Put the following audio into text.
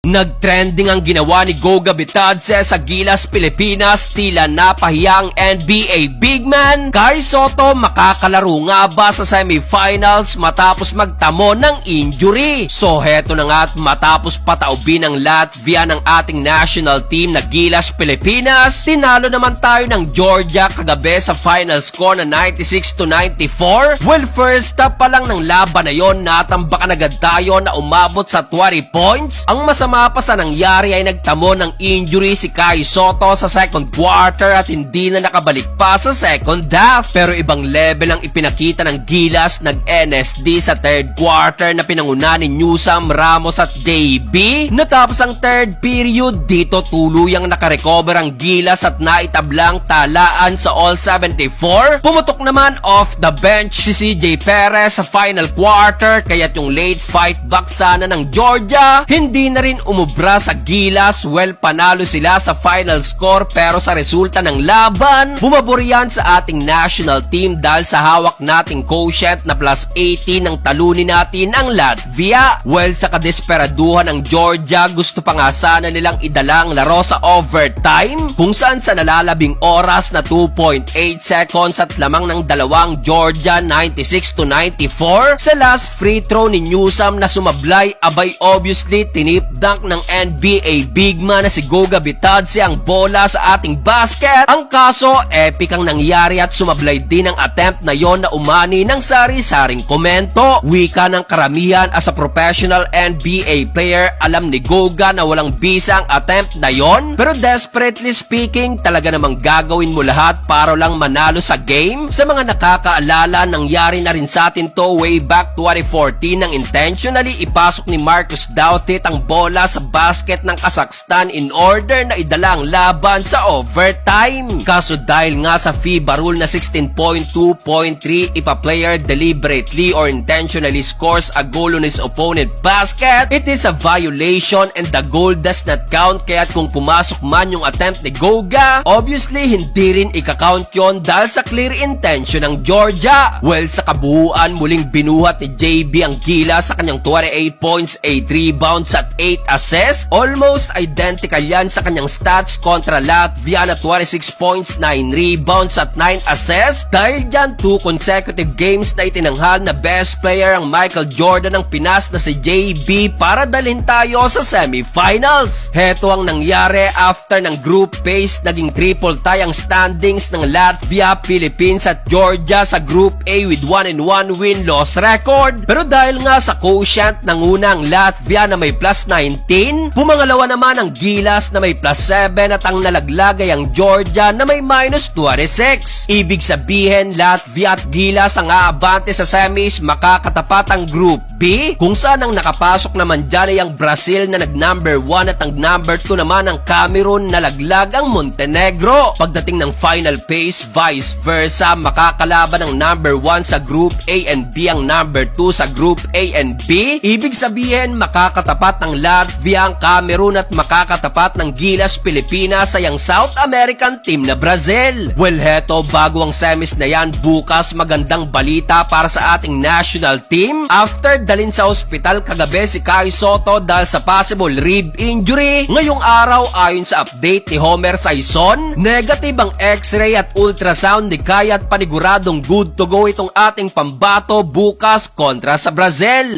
Nagtrending ang ginawa ni Goga Bitadze sa Gilas, Pilipinas. Tila napahiya ang NBA big man. Kai Sotto makakalaro nga ba sa semifinals matapos magtamo ng injury? So heto na nga, at matapos pataubin ng Latvia ng ating national team na Gilas, Pilipinas, tinalo naman tayo ng Georgia kagabi sa final score na 96-94. Well, first up pa lang ng laban na yon, natambakan agad tayo na umabot sa 20 points. Ang masama pa sa nangyari ay nagtamo ng injury si Kai Sotto sa second quarter at hindi na nakabalik pa sa second half. Pero ibang level ang ipinakita ng Gilas, nag-NSD sa third quarter na pinanguna ni Newsome, Ramos at JB. Natapos ang third period, dito tuluyang nakarecover ang Gilas at naitablang talaan sa all 74. Pumutok naman off the bench si CJ Perez sa final quarter, kaya't yung late fight back sana ng Georgia hindi na rin umubra sa Gilas. Well, panalo sila sa final score, pero sa resulta ng laban, bumabor yan sa ating national team dahil sa hawak nating quotient na plus 18 ng talunin natin ang Latvia. Well, sa kadesperaduhan ng Georgia, gusto pa nga sana nilang idalang laro sa overtime, kung saan sa nalalabing oras na 2.8 seconds at lamang ng dalawang Georgia, 96-94, sa last free throw ni Newsome na sumablay, abay obviously tinip dunk ng NBA big man na si Goga Bitadze ang bola sa ating basket. Ang kaso, epic ang nangyari at sumablay din ang attempt na yon na umani ng sari-saring komento. Wika ng karamihan, as a professional NBA player, alam ni Goga na walang bisa ang attempt na yon, pero desperately speaking, talaga namang gagawin mo lahat para lang manalo sa game. Sa mga nakakaalala, nangyari na rin sa atin to way back 2014 nang intentionally ipasok ni Marcus Douthit ang bola sa basket ng Kazakhstan in order na idala ang laban sa overtime. Kaso dahil nga sa FIBA rule na 16.2.3, if a player deliberately or intentionally scores a goal on his opponent basket, it is a violation and the goal does not count. Kaya kung pumasok man yung attempt ni Goga, obviously hindi rin ikakount yon dahil sa clear intention ng Georgia. Well, sa kabuuan, muling binuhat ni JB ang Gilas sa kanyang 28 points, 8 rebounds at 8 assists. Almost identical yan sa kanyang stats kontra Latvia na 26 points, 9 rebounds at 9 assists. Dahil dyan, 2 consecutive games na itinanghal na best player ang Michael Jordan ang Pinas na si JB para dalhin tayo sa semifinals. Heto ang nangyari after ng group phase, naging triple tie ang standings ng Latvia, Philippines at Georgia sa Group A with 1-1 win-loss record. Pero dahil nga sa quotient, nanguna ang Latvia na may plus 19, pumangalawa naman ang Gilas na may plus 7 at ang nalaglag ay ang Georgia na may minus 26. Ibig sabihin, Latvia at Gilas ang aabante sa semis, makakatapat ang Group B, kung saan ang nakapasok naman dyan ay ang Brazil na nag-number 1 at ang number 2 naman ang Cameroon, nalaglag ang Montenegro. Pagdating ng final phase, vice versa, makakalaban ang number 1 sa Group A and B ang number 2 sa Group A and B. Ibig sabihin, makakatapat ng Latvia ang Cameroon at makakatapat ng Gilas, Pilipinas ay ang South American team na Brazil. Well, heto, bago ang semis na yan, bukas magandang balita para sa ating national team. After dalhin sa ospital kagabi si Kai Sotto dahil sa possible rib injury, ngayong araw ayon sa update ni Homer Saison, negative ang x-ray at ultrasound ni Kai at paniguradong good to go itong ating pambato bukas kontra sa Brazil.